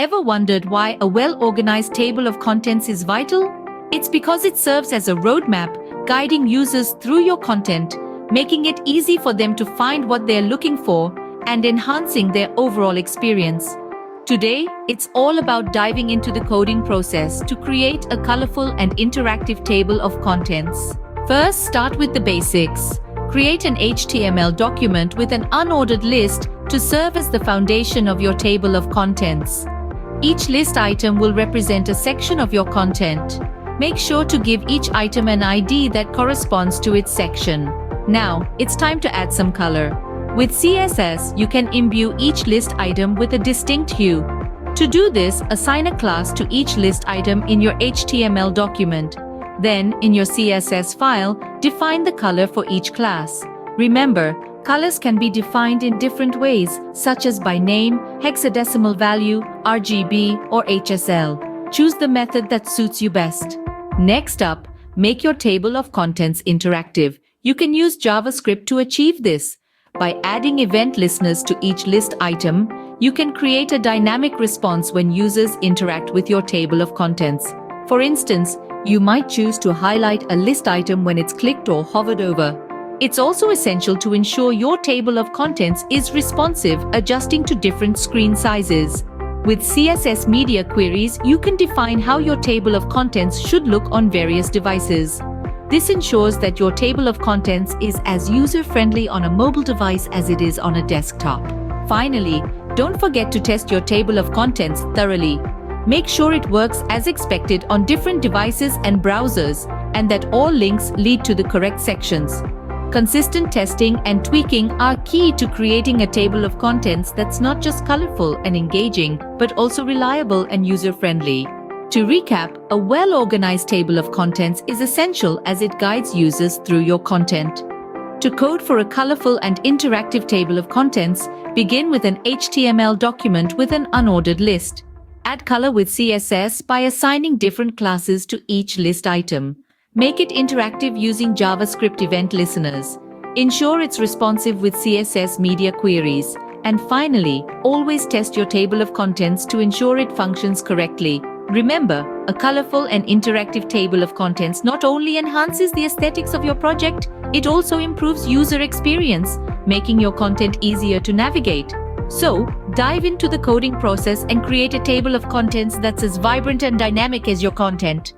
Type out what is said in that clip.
Ever wondered why a well-organized table of contents is vital? It's because it serves as a roadmap, guiding users through your content, making it easy for them to find what they're looking for and enhancing their overall experience. Today, it's all about diving into the coding process to create a colorful and interactive table of contents. First, start with the basics. Create an HTML document with an unordered list to serve as the foundation of your table of contents. Each list item will represent a section of your content. Make sure to give each item an ID that corresponds to its section. Now, it's time to add some color. With CSS, you can imbue each list item with a distinct hue. To do this, assign a class to each list item in your HTML document. Then, in your CSS file, define the color for each class. Remember, colors can be defined in different ways, such as by name, hexadecimal value, RGB, or HSL. Choose the method that suits you best. Next up, make your table of contents interactive. You can use JavaScript to achieve this. By adding event listeners to each list item, you can create a dynamic response when users interact with your table of contents. For instance, you might choose to highlight a list item when it's clicked or hovered over. It's also essential to ensure your table of contents is responsive, adjusting to different screen sizes. With CSS media queries, you can define how your table of contents should look on various devices. This ensures that your table of contents is as user-friendly on a mobile device as it is on a desktop. Finally, don't forget to test your table of contents thoroughly. Make sure it works as expected on different devices and browsers, and that all links lead to the correct sections. Consistent testing and tweaking are key to creating a table of contents that's not just colorful and engaging, but also reliable and user-friendly. To recap, a well-organized table of contents is essential as it guides users through your content. To code for a colorful and interactive table of contents, begin with an HTML document with an unordered list. Add color with CSS by assigning different classes to each list item. Make it interactive using JavaScript event listeners. Ensure it's responsive with CSS media queries. And finally, always test your table of contents to ensure it functions correctly. Remember, a colorful and interactive table of contents not only enhances the aesthetics of your project, it also improves user experience, making your content easier to navigate. So, dive into the coding process and create a table of contents that's as vibrant and dynamic as your content.